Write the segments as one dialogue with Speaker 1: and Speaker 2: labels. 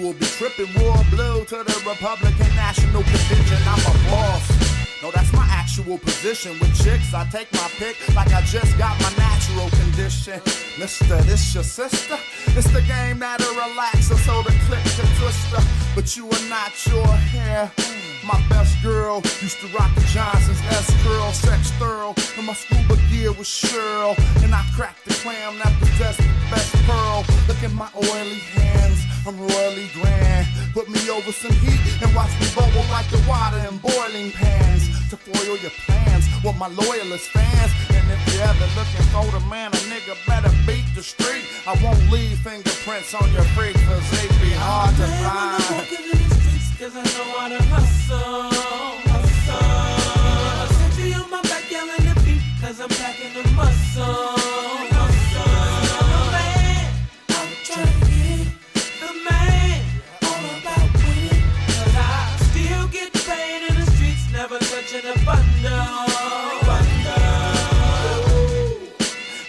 Speaker 1: will be tripping royal blue to the Republican National Convention. I'm a boss. No, that's my actual position. With chicks, I take my pick like I just got my natural condition. Mister, this your sister? It's the game that'll relax her so the click can twist her. But you are not your hair. My best girl used to rock the Johnson's S-curl, sex thorough, and my scuba gear was Cheryl. And I cracked the clam that possessed the best pearl. Look at my oily hands, I'm royally grand. Put me over some heat and watch me bubble like the water in boiling pans. To foil your plans with my loyalist fans. And if you're ever looking for the man, a nigga better beat the street. I won't leave fingerprints on your freak, cause they be hard to find. Cause I know how to hustle. A century on my back yelling the beat, cause I'm packing the muscle. I'm a man, I'm trying to get the man. All about winning, cause I still get paid in the streets, never touching a bundle.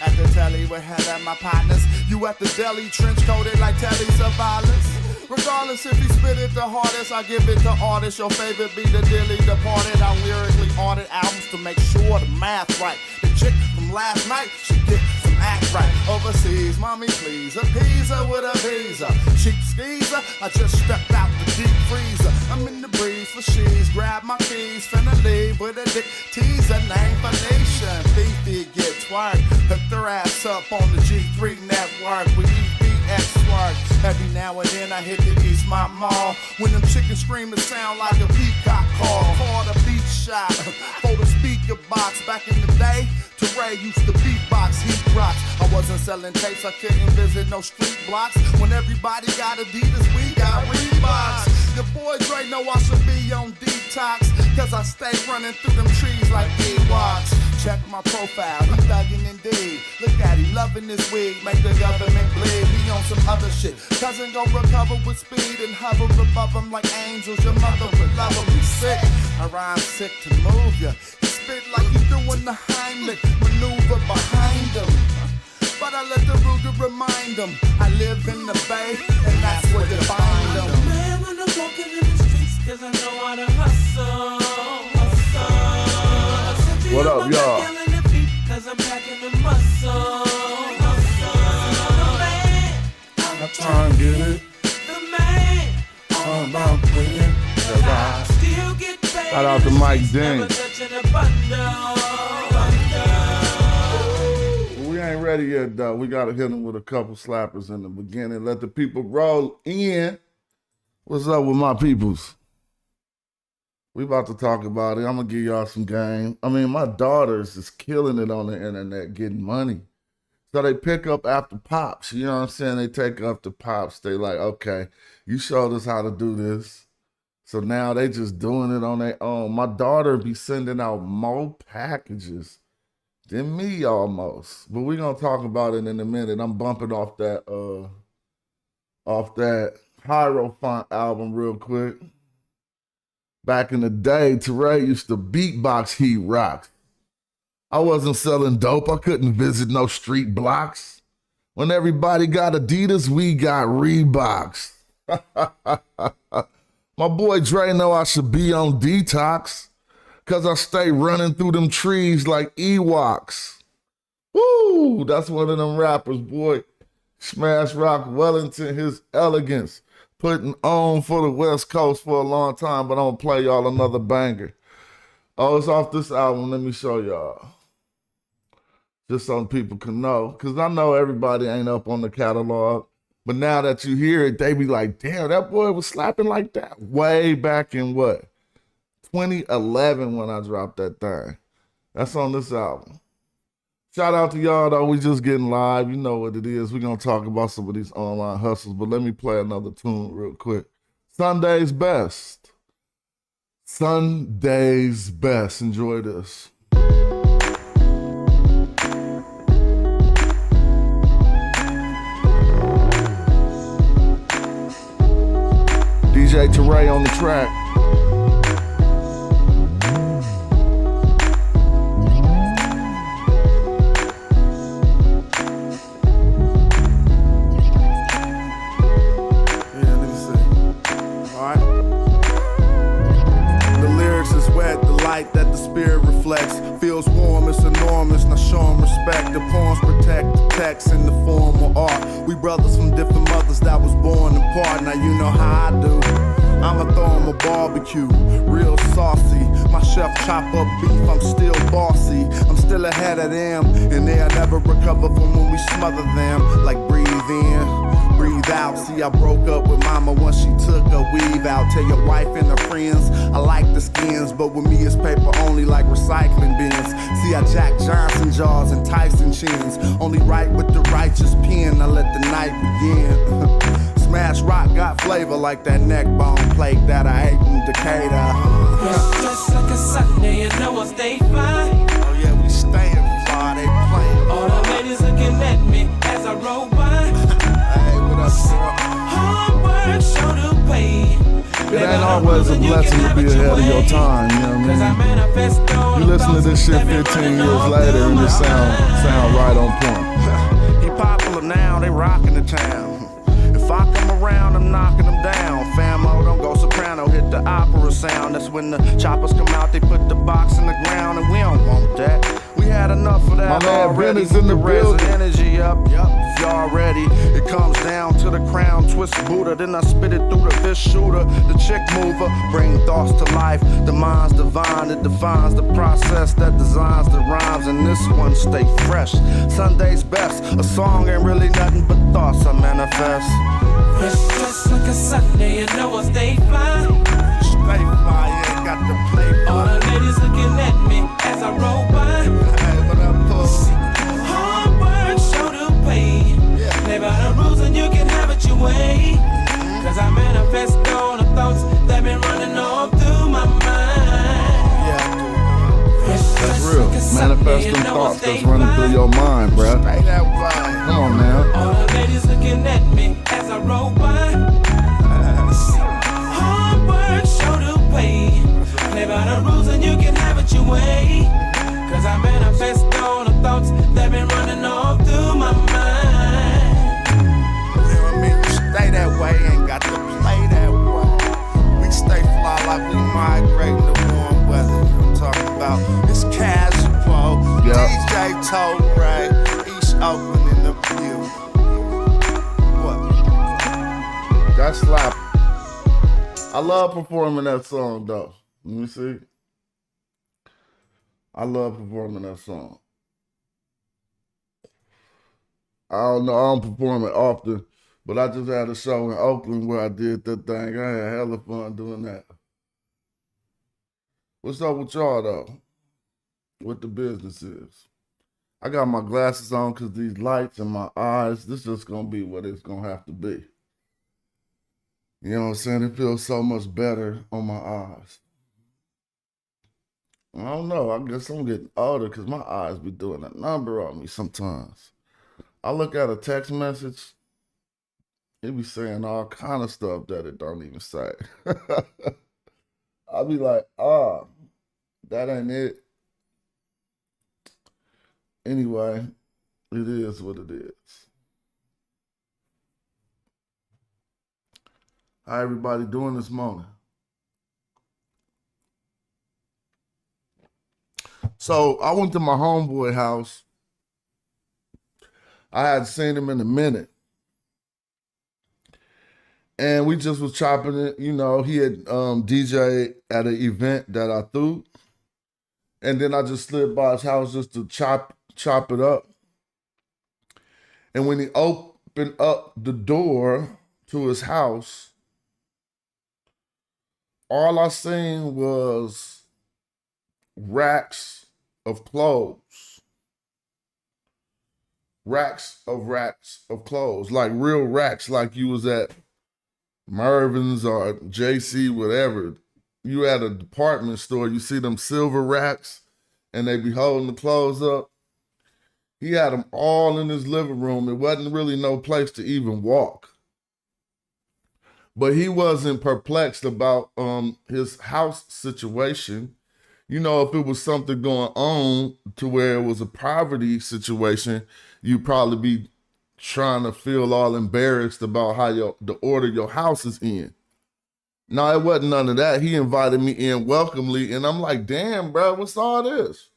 Speaker 1: At the telly, we had at my partners. You at the deli, trench coated like Telly Savalas. Regardless if he spit it the hardest, I give it to artists. Your favorite be the dearly departed. I lyrically audit albums to make sure the math right. The chick from last night, she get some act right. Overseas, mommy please, appease her with a visa. Cheap skeezer, I just stepped out the deep freezer. I'm in the breeze for she's, grab my keys, finna leave with a dick teaser. Name for nation, Fifi get twerk. Hook their ass up on the G3 network. We X-work. Every now and then I hit the East Mont Mall. When them chickens scream, it sound like a peacock call. Call the beat shot for the speaker box. Back in the day, Teray used to beatbox, heat rocks. I wasn't selling tapes, I couldn't visit no street blocks. When everybody got Adidas, we got Reeboks. Your boy Dre know I should be on detox, cause I stay running through them trees like Ewoks. Check my profile, he thuggin' indeed. Look at him, loving this wig, make the government bleed. He on some other shit. Cousin gon' recover with speed and hover above him like angels. Your mother would love him, he's sick. I rhyme sick to move ya. He spit like he doing the Heimlich maneuver behind him. But I let the Ruger remind him I live in the Bay, and that's where you find him. I'm a man when I'm walking in the streets, cause I know how to hustle.
Speaker 2: What up, y'all?
Speaker 1: Cause I'm packing the muscle.
Speaker 2: I'm trying to get it.
Speaker 1: The man,
Speaker 2: all about winning.
Speaker 1: Cause I still get paid.
Speaker 2: Shout out to Mike Dean. We ain't ready yet, though. We gotta hit him with a couple slappers in the beginning. Let the people roll in. What's up with my peoples? We about to talk about it. I'm gonna give y'all some game. I mean, my daughters is killing it on the internet, getting money. So they pick up after Pops, you know what I'm saying? They take up the Pops. They like, okay, you showed us how to do this. So now they just doing it on their own. My daughter be sending out more packages than me almost. But we gonna talk about it in a minute. I'm bumping off that Hierophant album real quick. Back in the day, Teray used to beatbox Heat Rocks. I wasn't selling dope. I couldn't visit no street blocks. When everybody got Adidas, we got Reeboks. My boy Dre know I should be on detox, cause I stay running through them trees like Ewoks. Woo, that's one of them rappers, boy. Smash Rock Wellington, his elegance. Putting on for the West Coast for a long time, but I'm gonna play y'all another banger. Oh, it's off this album. Let me show y'all. Just so people can know. Because I know everybody ain't up on the catalog. But now that you hear it, they be like, damn, that boy was slapping like that. Way back in what? 2011 when I dropped that thing. That's on this album. Shout out to y'all, though. We just getting live. You know what it is. We're going to talk about some of these online hustles, but let me play another tune real quick. Sunday's Best. Sunday's Best. Enjoy this. DJ Teray on the track.
Speaker 1: spirit reflects. Feels warm, it's enormous, now show 'em respect. The poems protect the text in the form of art. We brothers from different mothers that was born apart. Now you know how I do. I'ma throw 'em a barbecue, real saucy. My chef chop up beef, I'm still bossy. I'm still ahead of them, and they'll never recover from when we smother them. Like breathe in, breathe out. See, I broke up with mama once she took her weave out. Tell your wife and her friends, I like the skins, but with me it's paper only like recycling bins. See, I Jack Johnson jaws and Tyson chins. Only write with the righteous pen, I let the night begin. Smash rock got flavor like that neck bone plate that I ate in Decatur.
Speaker 3: Just like a Sunday, you know I stay fly.
Speaker 1: Oh yeah, we stayin' fly, they playin'.
Speaker 3: All the ladies looking at me as I roll by.
Speaker 1: Hey, what up, girl?
Speaker 3: Hard work, show to pay.
Speaker 2: It ain't always a blessing to be ahead of your time, you know what I mean? You listen to this shit 15 years later and it sound right on point.
Speaker 1: He popular now, they rockin' the town. If I come around, I'm knocking them down. Famo, don't go soprano, hit the opera sound. That's when the choppers come out, they put the box in the ground, and we don't want that. We had enough of that.
Speaker 2: My man
Speaker 1: already.
Speaker 2: Venice in the building.
Speaker 1: Energy up, yup. If y'all ready, it comes down to the crown, twist Buddha, then I spit it through the fish shooter, the chick mover, bring thoughts to life. The mind's divine, it defines the process that designs the rhymes, and this one stay fresh. Sunday's best, a song ain't really nothing but thoughts I manifest.
Speaker 3: Fresh just like a Sunday, you know I stay fly.
Speaker 1: Stay fly, ain't got to play.
Speaker 3: All the ladies looking at me as I roll by.
Speaker 1: Hey, what up, puss?
Speaker 3: Hard work, show to pay. Play by the rules and you can have it your way. Cause I manifest all the thoughts that been running all through my mind.
Speaker 2: That's real. Manifest them thoughts that's running through your mind, bruh.
Speaker 1: Stay that way.
Speaker 2: Come on now.
Speaker 3: All the ladies looking at me as I roll by. Hard work, show to pay. Play by the rules and you can have it your way. Cause I manifest all the thoughts that been running all through my mind.
Speaker 1: You know what I mean? You stay that way, ain't got to play that way. We stay fly like we migrate in the warm weather. You know what I'm talking about? It's casual.
Speaker 2: Yep.
Speaker 1: DJ Toe Ray, East Oakland in the view. What?
Speaker 2: That's slapping. I love performing that song though. Let me see. I love performing that song. I don't know, I don't perform it often, but I just had a show in Oakland where I did that thing. I had hella fun doing that. What's up with y'all though? What the business is? I got my glasses on because these lights in my eyes, this is gonna be what it's gonna have to be. You know what I'm saying? It feels so much better on my eyes. I don't know. I guess I'm getting older because my eyes be doing a number on me sometimes. I look at a text message, it be saying all kind of stuff that it don't even say. I be like, that ain't it. Anyway, it is what it is. How everybody doing this morning? So I went to my homeboy house. I hadn't seen him in a minute. And we just was chopping it. You know, he had DJ at an event that I threw. And then I just slid by his house just to chop it up. And when he opened up the door to his house, all I seen was racks of clothes. Racks of clothes. Like real racks, like you was at Mervin's or JC, whatever. You at a department store, you see them silver racks and they be holding the clothes up. He had them all in his living room. It wasn't really no place to even walk. But he wasn't perplexed about his house situation. You know, if it was something going on to where it was a poverty situation, you'd probably be trying to feel all embarrassed about how the order your house is in. No, it wasn't none of that. He invited me in welcomely, and I'm like, damn, bro, what's all this?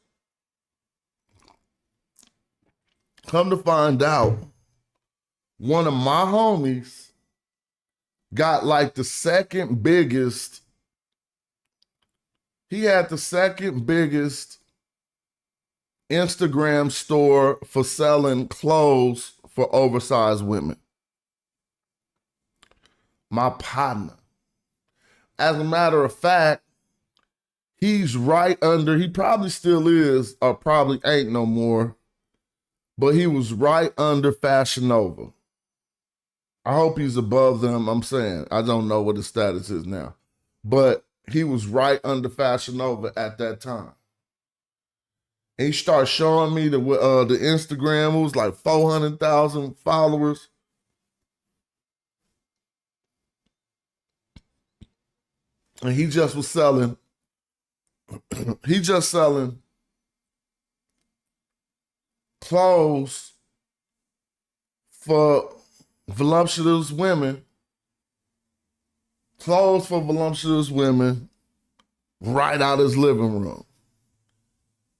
Speaker 2: Come to find out, one of my homies got like the second biggest, he had the second biggest Instagram store for selling clothes for oversized women. My partner. As a matter of fact, he's right under, he probably still is, or probably ain't no more, but he was right under Fashion Nova. I hope he's above them. I'm saying, I don't know what his status is now, but he was right under Fashion Nova at that time. And he started showing me the Instagram. It was like 400,000 followers. And he just was selling, clothes for voluptuous women, right out his living room.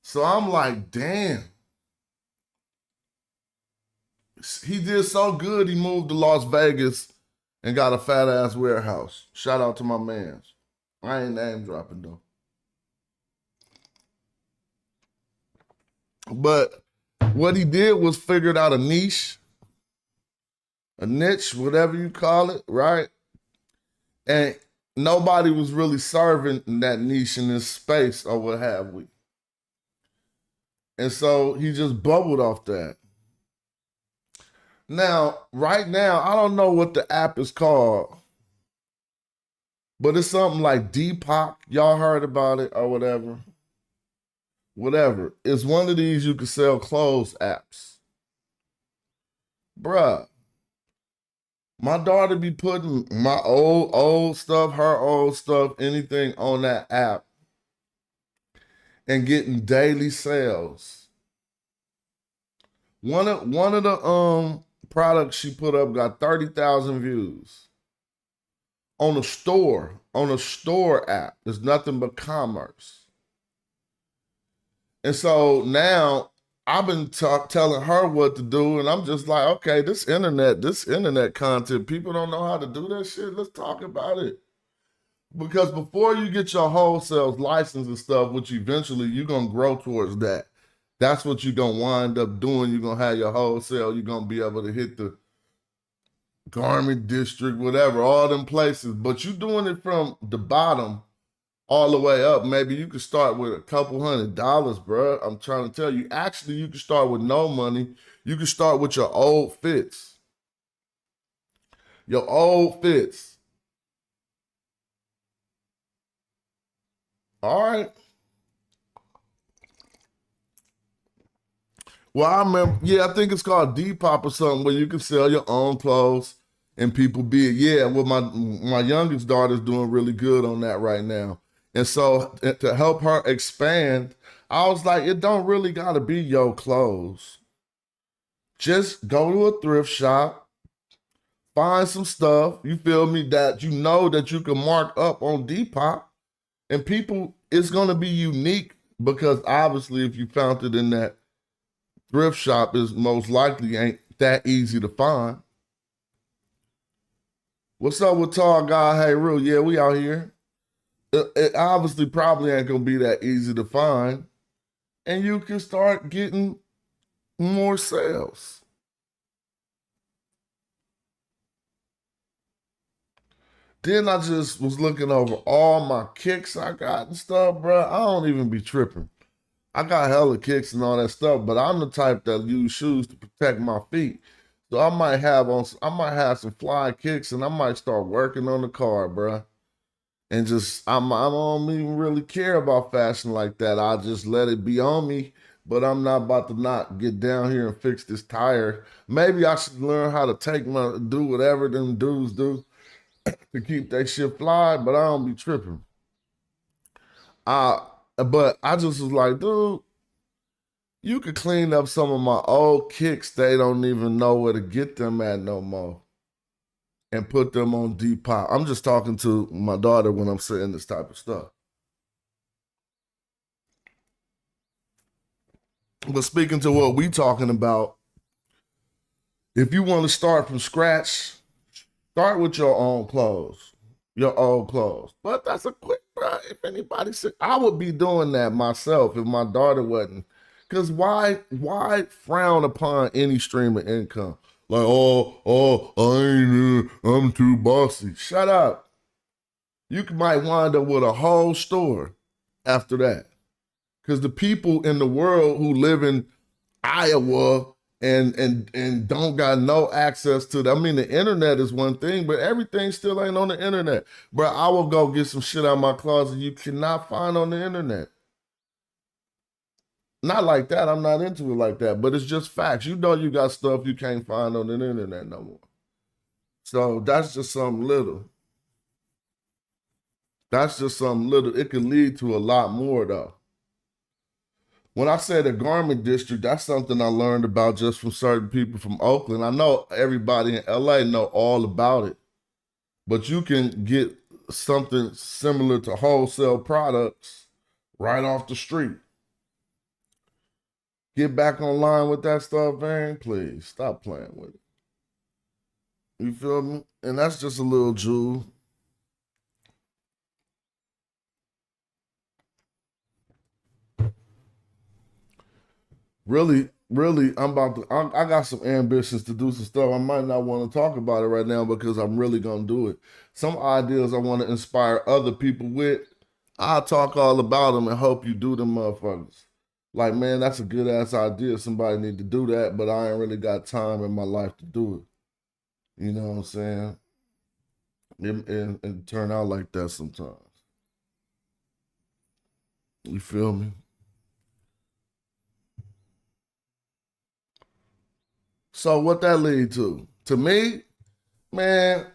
Speaker 2: So I'm like, damn. He did so good, he moved to Las Vegas and got a fat ass warehouse. Shout out to my mans. I ain't name dropping though. But what he did was figured out a niche, whatever you call it, right? And nobody was really serving that niche in this space or what have we. And so he just bubbled off that. Now, right now, I don't know what the app is called, but it's something like Depop. Y'all heard about it or whatever? Whatever. It's one of these you can sell clothes apps. Bruh, my daughter be putting my old stuff, her old stuff, anything on that app and getting daily sales. One of the products she put up got 30,000 views on a store app. There's nothing but commerce. And so now I've been telling her what to do, and I'm just like, okay, this internet content, people don't know how to do that shit. Let's talk about it. Because before you get your wholesale license and stuff, which eventually you're going to grow towards that. That's what you're going to wind up doing. You're going to have your wholesale. You're going to be able to hit the garment district, whatever, all them places. But you're doing it from the bottom all the way up. Maybe you could start with a couple $100, bro. I'm trying to tell you. Actually, you can start with no money. You can start with your old fits. Your old fits. All right. Well, I remember, I think it's called Depop or something where you can sell your own clothes and people be it. Yeah, well, my youngest daughter's doing really good on that right now. And so to help her expand, I was like, it don't really gotta be your clothes. Just go to a thrift shop, find some stuff, you feel me, that you know that you can mark up on Depop, and people, it's gonna be unique because obviously if you found it in that thrift shop, is most likely ain't that easy to find. What's up with Tall Guy? Hey, real, yeah, we out here. It obviously probably ain't gonna be that easy to find, and you can start getting more sales. Then I just was looking over all my kicks I got and stuff, bro. I don't even be tripping. I got hella kicks and all that stuff, but I'm the type that use shoes to protect my feet. So I might have some fly kicks, and I might start working on the car, bro. And just I don't even really care about fashion like that. I just let it be on me. But I'm not about to not get down here and fix this tire. Maybe I should learn how to do whatever them dudes do to keep that shit fly. But I don't be tripping. But I just was like, dude, you could clean up some of my old kicks. They don't even know where to get them at no more. and put them on Depop. I'm just talking to my daughter when I'm saying this type of stuff. But speaking to what we talking about, if you want to start from scratch, start with your own clothes, your old clothes. But that's a quick, bro. If anybody said, I would be doing that myself if my daughter wasn't. Because why frown upon any stream of income? Like, I'm too bossy. Shut up. You might wind up with a whole store after that. Because the people in the world who live in Iowa and don't got no access to I mean, the internet is one thing, but everything still ain't on the internet. Bro, I will go get some shit out of my closet you cannot find on the internet. Not like that. I'm not into it like that, but it's just facts. You know you got stuff you can't find on the internet no more. So that's just something little. That's just something little. It could lead to a lot more though. When I say the garment district, that's something I learned about just from certain people from Oakland. I know everybody in LA know all about it, but you can get something similar to wholesale products right off the street. Get back online with that stuff, man. Please stop playing with it. You feel me? And that's just a little jewel. Really, I got some ambitions to do some stuff. I might not want to talk about it right now because I'm really going to do it. Some ideas I want to inspire other people with, I'll talk all about them and hope you do them motherfuckers. Like, man, that's a good ass idea. Somebody need to do that, but I ain't really got time in my life to do it. You know what I'm saying? And turn out like that sometimes. You feel me? So what that lead to? To me, man,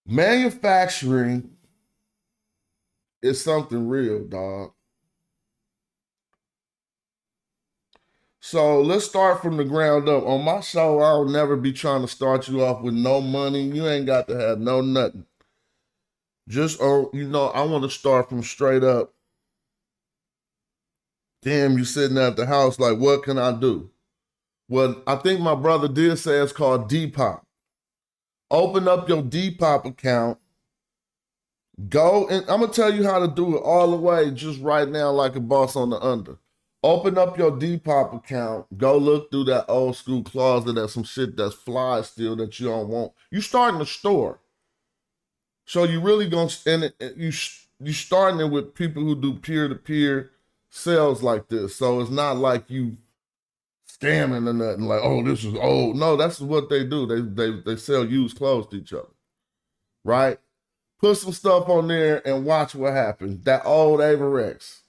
Speaker 2: manufacturing is something real, dog. So let's start from the ground up. On my show, I'll never be trying to start you off with no money. You ain't got to have no nothing. Just, I want to start from straight up. Damn, you sitting at the house like, what can I do? Well, I think my brother did say it's called Depop. Open up your Depop account. Go, and I'm going to tell you how to do it all the way just right now like a boss on the under. Open up your Depop account. Go look through that old school closet at some shit that's fly still that you don't want. You starting a store. So you really going to, and you starting it with people who do peer-to-peer sales like this. So it's not like you scamming or nothing like, oh, this is old. No, that's what they do. They sell used clothes to each other, right? Put some stuff on there and watch what happens. That old Averex.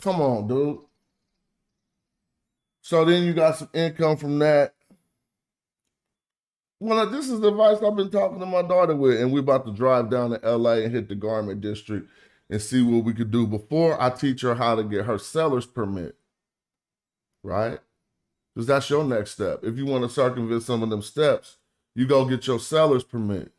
Speaker 2: Come on, dude. So then you got some income from that. Well, this is the advice I've been talking to my daughter with, and we're about to drive down to LA and hit the garment district and see what we could do before I teach her how to get her seller's permit, right? Because that's your next step. If you want to circumvent some of them steps, you go get your seller's permit.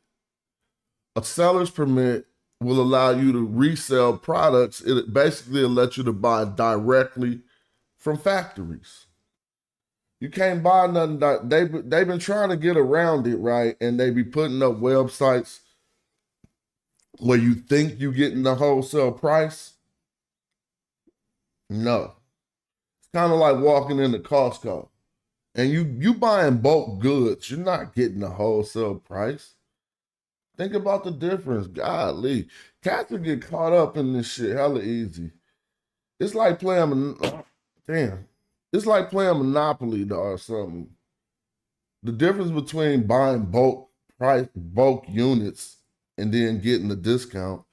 Speaker 2: A seller's permit will allow you to resell products. It basically will let you to buy directly from factories. You can't buy nothing. They've been trying to get around it, right? And they be putting up websites where you think you getting the wholesale price. No. It's kind of like walking into Costco. And you buying bulk goods. You're not getting the wholesale price. Think about the difference. Golly. Cats will get caught up in this shit hella easy. It's like playing, It's like playing Monopoly, dog, or something. The difference between buying bulk units and then getting the discount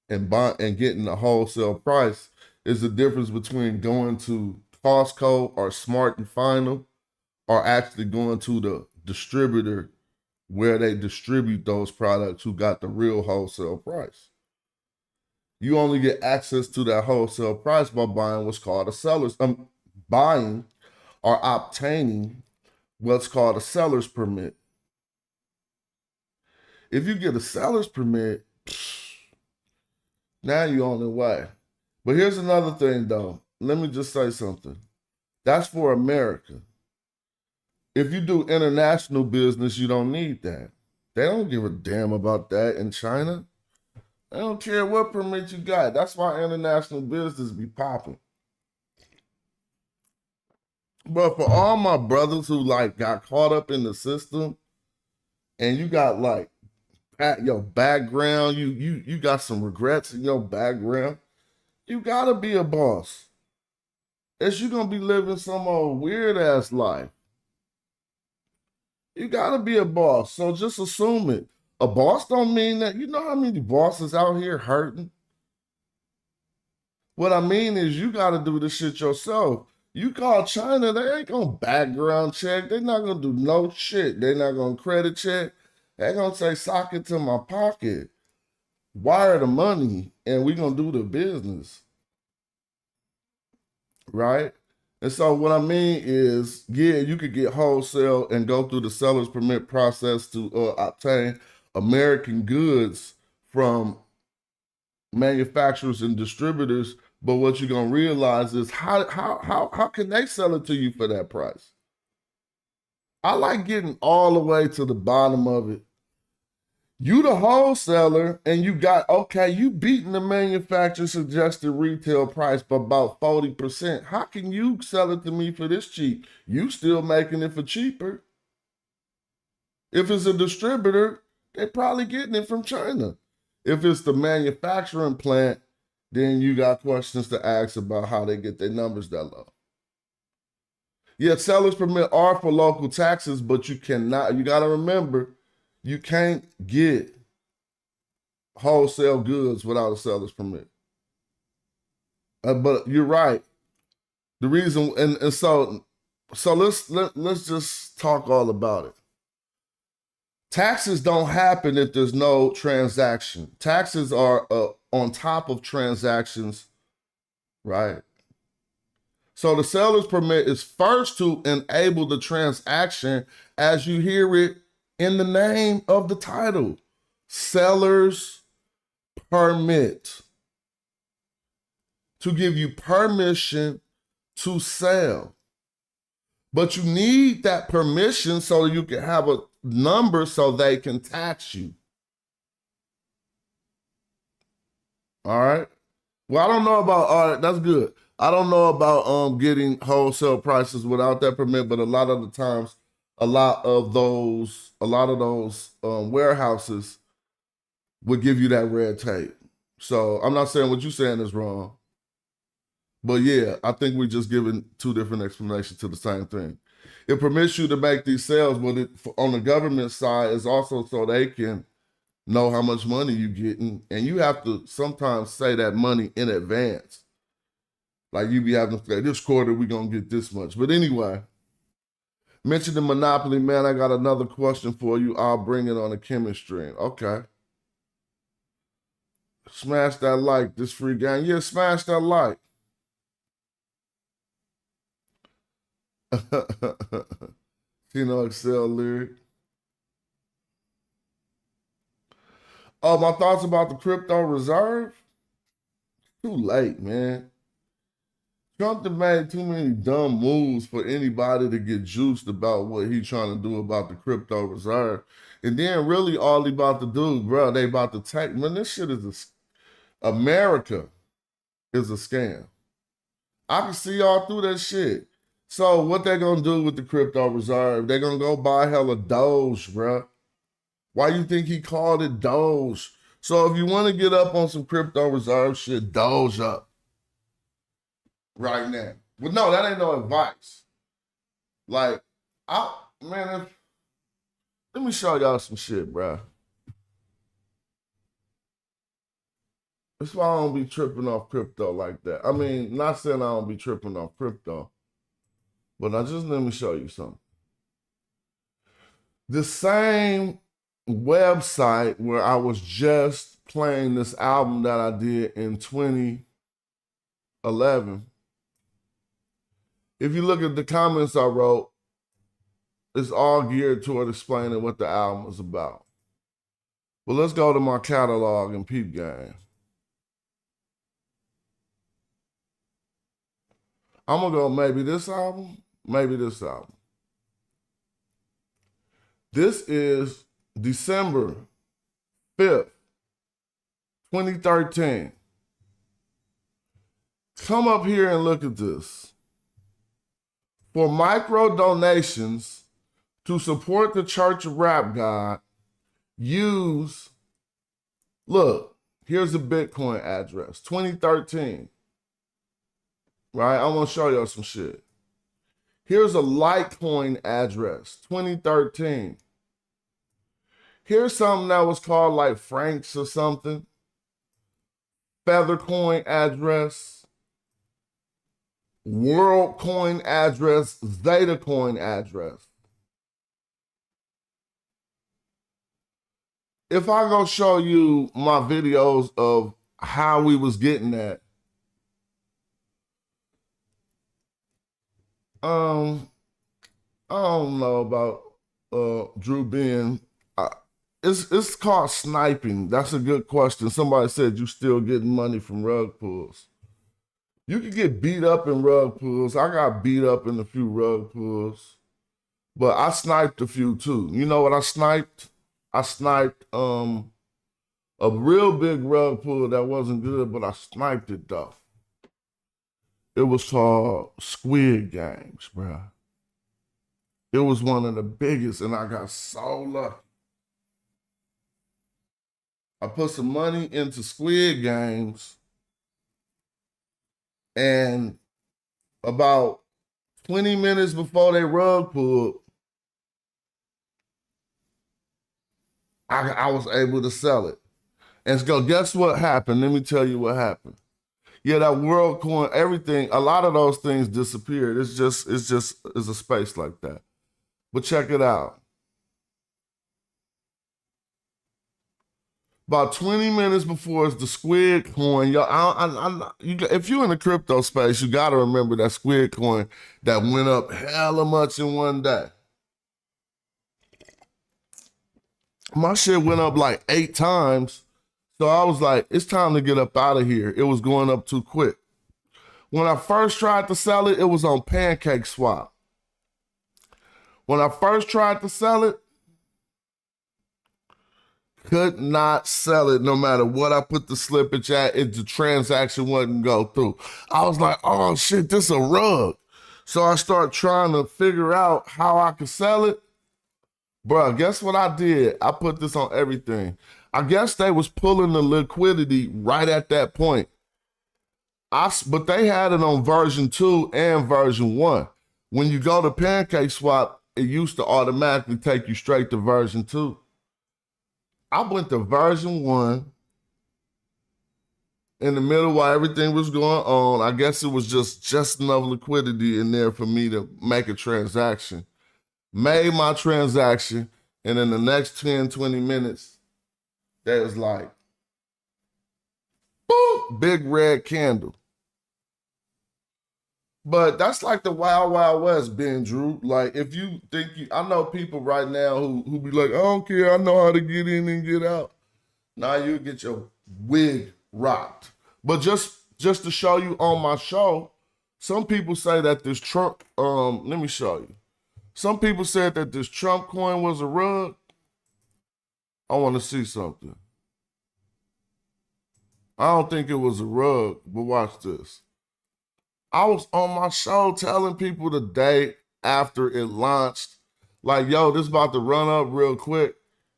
Speaker 2: and getting the wholesale price is the difference between going to Costco or Smart and Final or actually going to the distributor where they distribute those products who got the real wholesale price. You only get access to that wholesale price by buying what's called a seller's, buying or obtaining what's called a seller's permit. If you get a seller's permit, now you're on the way. But here's another thing, though. Let me just say something. That's for America. If you do international business, you don't need that. They don't give a damn about that in China. They don't care what permit you got. That's why international business be popping. But for all my brothers who like got caught up in the system, and you got like your background, you got some regrets in your background, you gotta be a boss. Else you gonna be living some old weird ass life. You gotta be a boss. So just assume it. A boss don't mean that. You know how many bosses out here hurting? What I mean is you gotta do this shit yourself. You call China, they ain't gonna background check. They're not gonna do no shit. They're not gonna credit check. They're gonna say, sock it to my pocket. Wire the money, and we gonna do the business. Right? And so what I mean is, yeah, you could get wholesale and go through the seller's permit process to obtain American goods from manufacturers and distributors. But what you're gonna realize is how can they sell it to you for that price? I like getting all the way to the bottom of it. You the wholesaler, and you got, okay, you beating the manufacturer's suggested retail price by about 40%. How can you sell it to me for this cheap? You still making it for cheaper. If it's a distributor, they probably getting it from China. If it's the manufacturing plant, then you got questions to ask about how they get their numbers that low. Yeah, seller's permit are for local taxes, but you got to remember, you can't get wholesale goods without a seller's permit. But you're right. The reason, and so let's just talk all about it. Taxes don't happen if there's no transaction. Taxes are on top of transactions, right? So the seller's permit is first to enable the transaction as you hear it in the name of the title. Seller's permit. To give you permission to sell. But you need that permission so you can have a number so they can tax you. All right? Well, I don't know about, all right, that's good. I don't know about getting wholesale prices without that permit, but a lot of the times, a lot of those warehouses would give you that red tape. So I'm not saying what you're saying is wrong. But yeah, I think we're just giving two different explanations to the same thing. It permits you to make these sales, but on the government side, it's also so they can know how much money you're getting. And you have to sometimes say that money in advance. Like you be having to say, this quarter, we're going to get this much. But anyway, mention the Monopoly, man. I got another question for you. I'll bring it on the chemistry. Okay. Smash that like, this free game. Yeah, smash that like. Excel lyric. Oh, my thoughts about the crypto reserve? Too late, man. Trump done made too many dumb moves for anybody to get juiced about what he's trying to do about the crypto reserve. And then really all he about to do, bro, they about to take, man, this shit is America is a scam. I can see all through that shit. So what they gonna do with the crypto reserve? They're gonna go buy hella Doge, bro. Why you think he called it Doge? So if you want to get up on some crypto reserve shit, Doge up right now. But no, that ain't no advice. Like, let me show y'all some shit, bro. That's why I don't be tripping off crypto like that. I mean, not saying I don't be tripping off crypto, but let me show you something. The same website where I was just playing this album that I did in 2011. If you look at the comments I wrote, it's all geared toward explaining what the album is about. But let's go to my catalog and peep game. I'm gonna go maybe this album, maybe this album. This is December 5th, 2013. Come up here and look at this. For micro donations to support the Church of Rap God, use, look, here's a Bitcoin address, 2013. Right? I want to show y'all some shit. Here's a Litecoin address, 2013. Here's something that was called like Franks or something. Feathercoin address. WorldCoin address. ZetaCoin address. If I go show you my videos of how we was getting that, I don't know about Drew being. It's called sniping. That's a good question. Somebody said you still getting money from rug pulls. You can get beat up in rug pulls. I got beat up in a few rug pulls, but I sniped a few too. You know what I sniped? I sniped a real big rug pull that wasn't good, but I sniped it though. It was called Squid Games, bro. It was one of the biggest, and I got so lucky. I put some money into Squid Games, and about 20 minutes before they rug pulled, I was able to sell it. And so guess what happened? Let me tell you what happened. Yeah, that WorldCoin, everything, a lot of those things disappeared. It's a space like that. But check it out. About 20 minutes before it's the Squid Coin, if you're in the crypto space, you got to remember that Squid Coin that went up hella much in one day. My shit went up like 8 times. So I was like, it's time to get up out of here. It was going up too quick. When I first tried to sell it, it was on Pancake Swap. When I first tried to sell it, could not sell it no matter what I put the slippage at. The transaction wouldn't go through. I was like, oh shit, this a rug. So I started trying to figure out how I could sell it. Bruh, guess what I did? I put this on everything. I guess they was pulling the liquidity right at that point. But they had it on version 2 and version 1. When you go to Pancake Swap, it used to automatically take you straight to version 2. I went to version 1 in the middle while everything was going on. I guess it was just enough liquidity in there for me to make a transaction. Made my transaction, and in the next 10, 20 minutes, there was like, boop, big red candle. But that's like the Wild Wild West, Ben Drew. Like, if you think I know people right now who be like, I don't care, I know how to get in and get out. Now you get your wig rocked. But just to show you on my show, some people say that this Trump, let me show you. Some people said that this Trump coin was a rug. I want to see something. I don't think it was a rug, but watch this. I was on my show telling people the day after it launched, like, yo, this about to run up real quick.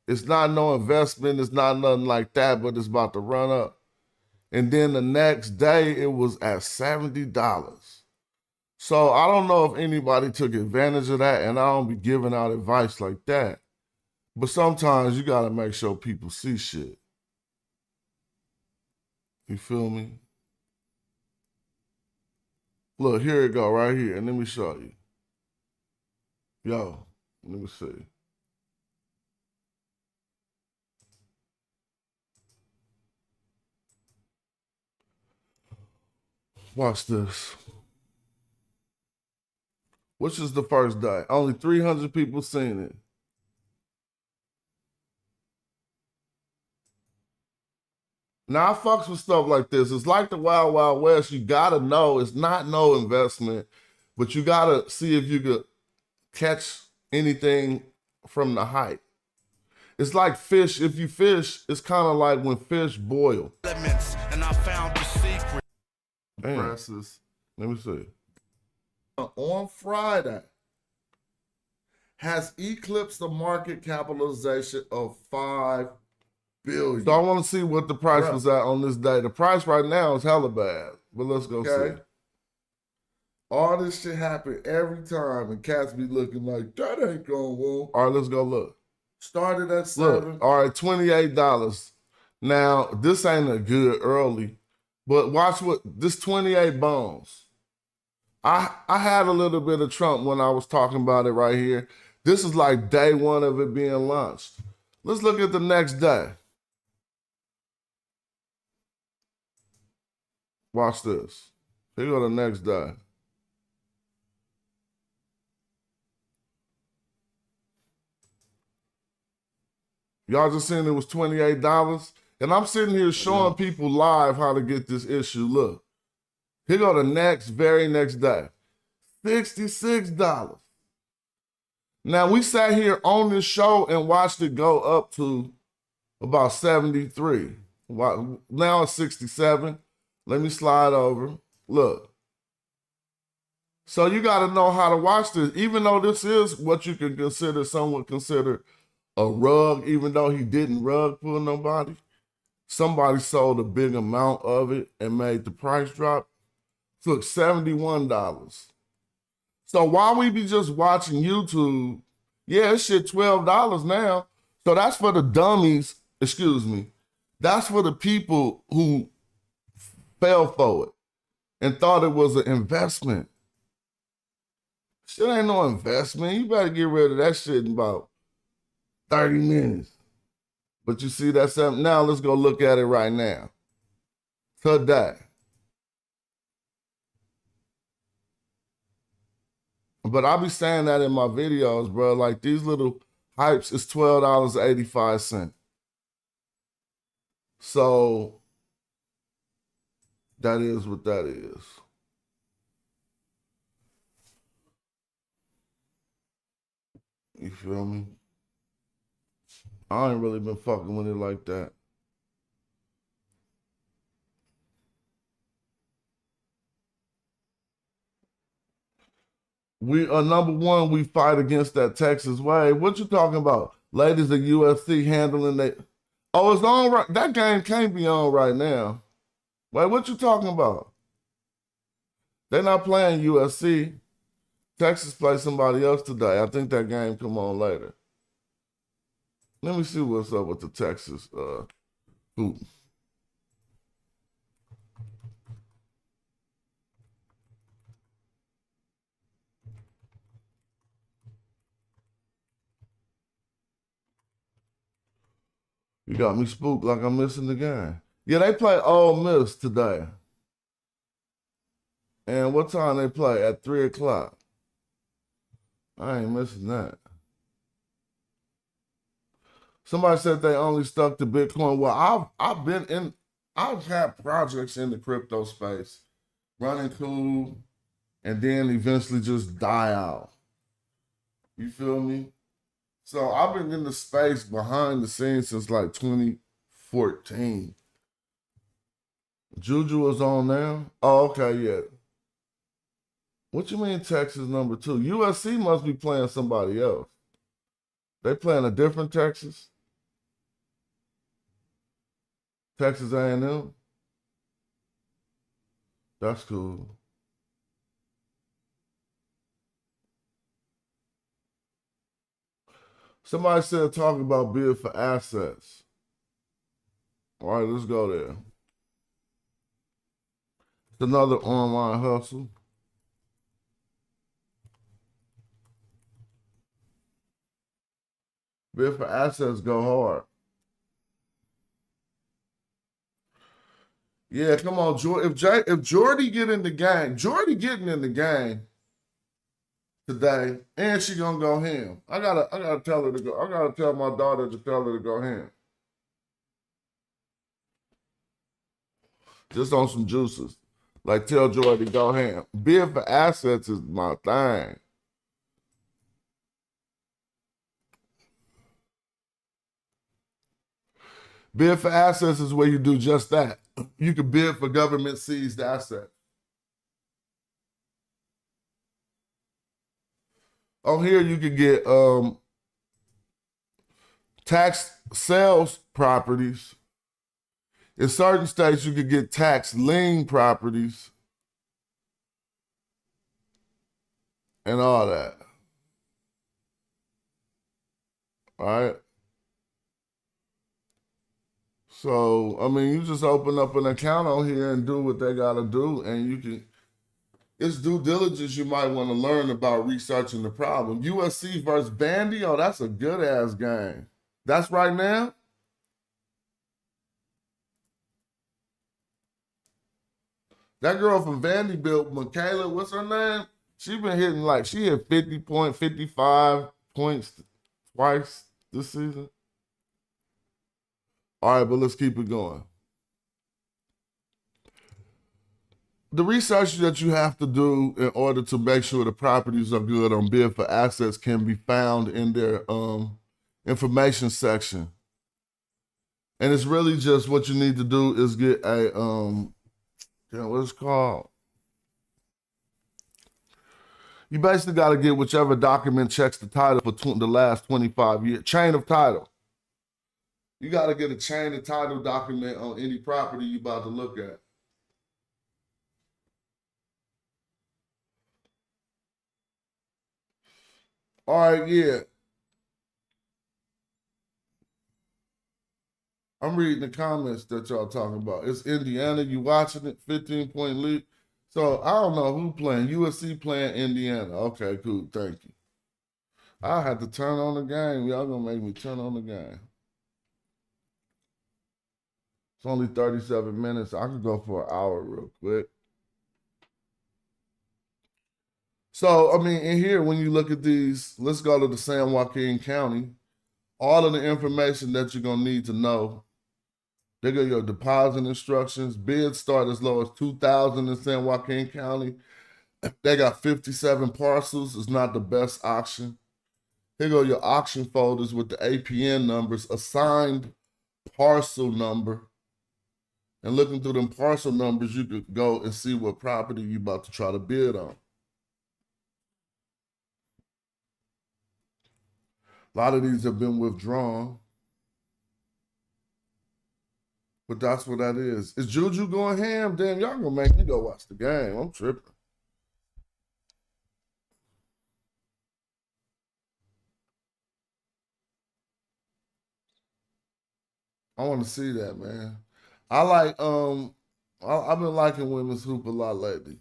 Speaker 2: It's not no investment. It's not nothing like that, but it's about to run up. And then the next day, it was at $70. So I don't know if anybody took advantage of that, and I don't be giving out advice like that. But sometimes you got to make sure people see shit. You feel me? Look, here it go right here. And let me show you. Yo, let me see. Watch this. Which is the first day. Only 300 people seen it. Now I fucks with stuff like this. It's like the Wild Wild West. You gotta know it's not no investment, but you gotta see if you could catch anything from the hype. It's like fish. If you fish, it's kind of like when fish boil.
Speaker 1: Elements, and I found the secret.
Speaker 2: Presses. Let me see. On Friday, has eclipsed the market capitalization of $5 billion. So I want to see what the price was at on this day. The price right now is hella bad, but let's go see. All this shit happen every time, and cats be looking like, that ain't gonna work. All right, let's go look. Started at 7. Look, all right, $28. Now, this ain't a good early, but watch what, this 28 bones. I had a little bit of Trump when I was talking about it right here. This is like day one of it being launched. Let's look at the next day. Watch this. Here go the next day. Y'all just seen it was $28? And I'm sitting here showing people live how to get this issue. Look. Here go the very next day. $66. Now, we sat here on this show and watched it go up to about 73. Now it's 67. Let me slide over. Look. So you got to know how to watch this. Even though this is what you can consider, some would consider a rug, even though he didn't rug pull nobody. Somebody sold a big amount of it and made the price drop. Look, $71. So while we be just watching YouTube, yeah, this shit $12 now. So that's for the dummies, excuse me. That's for the people who fell for it and thought it was an investment. Shit ain't no investment. You better get rid of that shit in about 30 minutes. But you see that something? Now let's go look at it right now. Today. But I be saying that in my videos, bro. Like these little hypes is $12.85. So that is what that is. You feel me? I ain't really been fucking with it like that. We are number one, we fight against that Texas way. What you talking about? Ladies at UFC handling that. Oh, it's on right. That game can't be on right now. Wait, what you talking about? They're not playing UFC. Texas plays somebody else today. I think that game come on later. Let me see what's up with the Texas hoop. You got me spooked like I'm missing the game. Yeah, they play Ole Miss today. And what time they play? At 3 o'clock. I ain't missing that. Somebody said they only stuck to Bitcoin. Well, I've had projects in the crypto space, running cool, and then eventually just die out. You feel me? So I've been in the space behind the scenes since like 2014. Juju is on now? Oh, okay, yeah. What you mean Texas number 2? USC must be playing somebody else. They playing a different Texas? Texas A&M? That's cool. Somebody said talking about bid for assets. All right, let's go there. It's another online hustle. Bid for assets go hard. Yeah, come on, Jordy. If Jordy get in the game, Jordy getting in the game, today, and she gonna go ham. I gotta tell her to go. I gotta tell my daughter to tell her to go ham. Just on some juices. Like tell Joy to go ham. Bid for assets is my thing. Bid for assets is where you do just that. You can bid for government seized assets. On here, you can get tax sales properties. In certain states, you could get tax lien properties and all that. All right. So, I mean, you just open up an account on here and do what they got to do, and you can. It's due diligence you might want to learn about researching the problem. USC versus Vandy, oh, that's a good-ass game. That's right now? That girl from Vanderbilt, Michaela, what's her name? She been hitting like, she hit 55 points twice this season. All right, but let's keep it going. The research that you have to do in order to make sure the properties are good on bid for assets can be found in their information section. And it's really just what you need to do is get a, what it's called? You basically got to get whichever document checks the title for the last 25 years. Chain of title. You got to get a chain of title document on any property you're about to look at. All right, yeah. I'm reading the comments that y'all talking about. It's Indiana. You watching it? 15-point lead. So I don't know who playing. USC playing Indiana. Okay, cool. Thank you. I had to turn on the game. Y'all gonna make me turn on the game. It's only 37 minutes. I could go for an hour real quick. So, I mean, in here, when you look at these, let's go to the San Joaquin County. All of the information that you're going to need to know. They got your deposit instructions. Bids start as low as $2,000 in San Joaquin County. They got 57 parcels. It's not the best auction. Here go your auction folders with the APN numbers, assigned parcel number. And looking through them parcel numbers, you could go and see what property you're about to try to bid on. A lot of these have been withdrawn. But that's what that is. Is Juju going ham? Damn, y'all gonna make me go watch the game. I'm tripping. I want to see that, man. I like, I've been liking women's hoop a lot lately.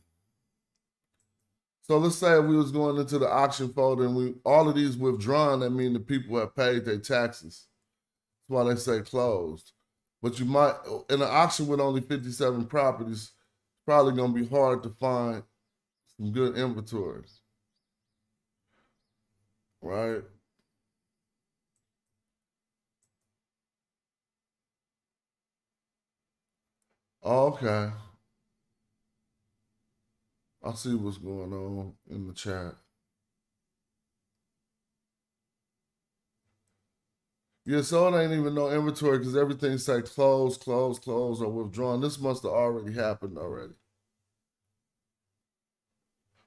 Speaker 2: So let's say if we was going into the auction folder and all of these withdrawn, that mean the people have paid their taxes. That's why they say closed. But you might, in an auction with only 57 properties, it's probably gonna be hard to find some good inventories. Right? Okay. I see what's going on in the chat. Yeah, so it ain't even no inventory because everything say closed, closed, closed, or withdrawn. This must have already happened already.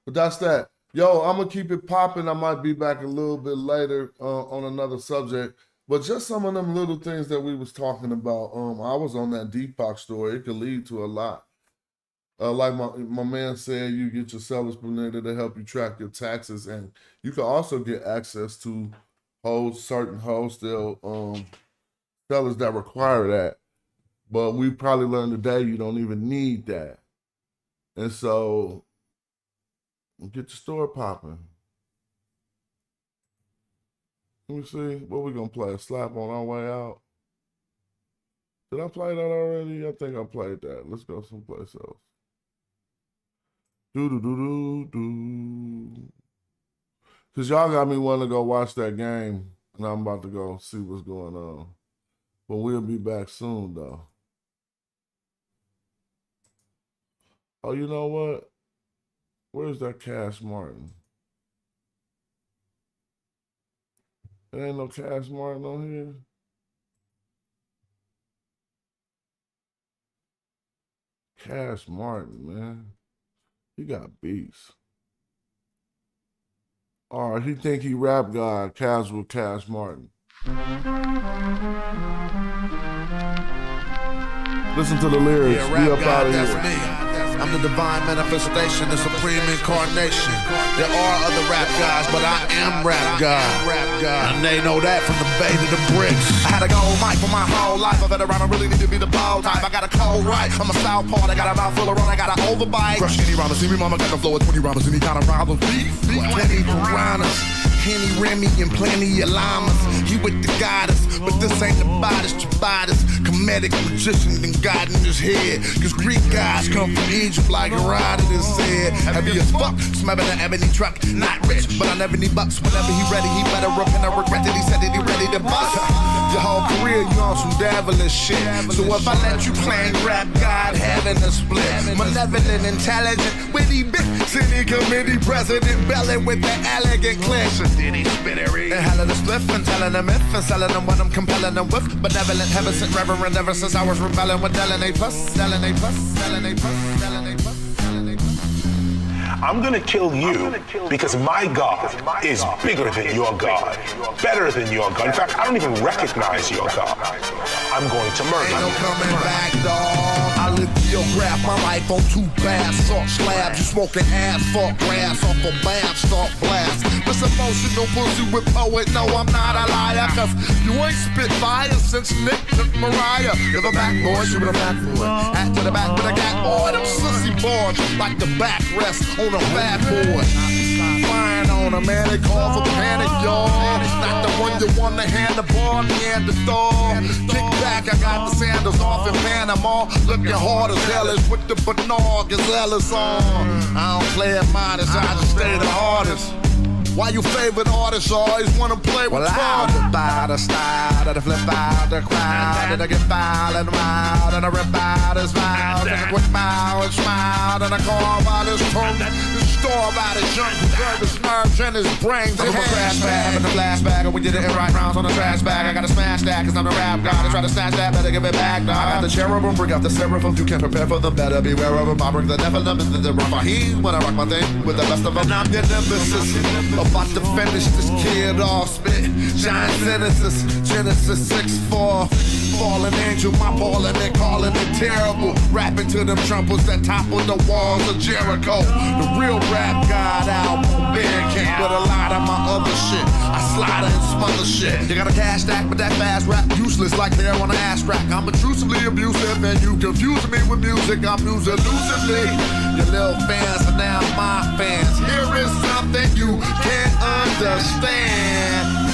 Speaker 2: But that's that. Yo, I'm going to keep it popping. I might be back a little bit later on another subject. But just some of them little things that we was talking about. I was on that Deepak story. It could lead to a lot. Like my man said, you get your seller's permitted to help you track your taxes. And you can also get access to certain wholesale sellers that require that. But we probably learned today you don't even need that. And so get your store popping. Let me see. What we gonna play? A slap on our way out? Did I play that already? I think I played that. Let's go someplace else. Do do do do do. Cause y'all got me wanting to go watch that game, and I'm about to go see what's going on. But we'll be back soon, though. Oh, you know what? Where's that Cash Martin? There ain't no Cash Martin on here. Cash Martin, man. He got beats. All right, he think he rap god, Casual Cash Martin. Listen to the lyrics.
Speaker 4: Yeah,
Speaker 2: Be
Speaker 4: rap
Speaker 2: up
Speaker 4: god,
Speaker 2: out of
Speaker 4: that's
Speaker 2: here.
Speaker 4: me. I'm the divine manifestation, the supreme incarnation. There are other rap guys, but I am rap god. And they know that from the bay to the bricks. I had a gold mic for my whole life. A veteran, I really need to be the bold type. I got a cold right. I'm a southpaw. I got a mouth full of run. I got an overbite. Crush any rhymer. See me, mama got the flow of 20 rhymes. Any kind of problems. Beef. 20 piranhas. Henny, Remy, and plenty of llamas. He with the goddess, but this ain't the baddest, the baddest. Comedic magician and God in his head. Cause Greek guys come from Egypt like Herodotus said. Heavy as fuck, smelling an ebony truck. Not rich, but I never need bucks. Whenever he ready, he better up. And I regret that he said that he ready to bust. Your whole career, you on some devilish shit. So if I let you claim rap God, having a split. Malevolent, intelligent, witty bit. City committee president, belly with the elegant clinch. Did he spit it read? And hell of the spliff and telling them if and selling them what I'm compelling them with. Benevolent, heaven sent reverend ever since I was rebelling with Dellin A plus, Dellin A plus, Dellin A plus, Dellin A plus, Dellin A plus.
Speaker 5: I'm gonna kill you because my God is bigger than your God, better than your God. In fact, I don't even recognize your God. I'm going to murder
Speaker 4: Ain't no
Speaker 5: you.
Speaker 4: coming back, dawg. I live geograph my life on 2 baths, salt slabs. You smoking asphalt grass off a bath, salt blast. This emotional pussy with poet. No, I'm not a liar, cause you ain't spit fire since Nick took Mariah. You're the back boy, shoot a back boy. Act to the back with a cat boy. Them sissy boys like the backrest on a fat boy. Flying on a man, they call for panic, y'all. Not the one you want to hand the ball, Neanderthal. Kick back, I got the sandals off in Panama. Looking hard as hellish with the Bernard Gazellas on. I don't play it modest, I just stay the hardest. Why you favorite artists always wanna play with I'll buy the style, and I flip out the crowd, and I get foul and wild, and I rip out his mouth, and I quick bow and smile, and I carve out his tongue, and store out his junk, preserve his nerves and his brains. I'm a crash bag, having a flashback, and we did it in right rounds on a trash bag. I gotta smash that, cause I'm the rap god. I try to snatch that, better give it back, dog. I got the cherubim, bring out the seraphim, you can't prepare for them, better beware of them. I bring the Nephilim into the Raphaim when I rock my thing with the best of them. I'm your nemesis. About to finish this kid off, spit giant Genesis 6'4", fallen angel, my ball and they calling it terrible. Rapping to them trumpets that topple the walls of Jericho. The real rap god album, Bandcamp with a lot of my other shit. I slide and smother shit. You got a cash stack, but that fast rap useless like they're on an ass crack. I'm intrusively abusive and you confuse me with music. I'm used elusively. Your little fans are now my fans. Here is something you can't understand.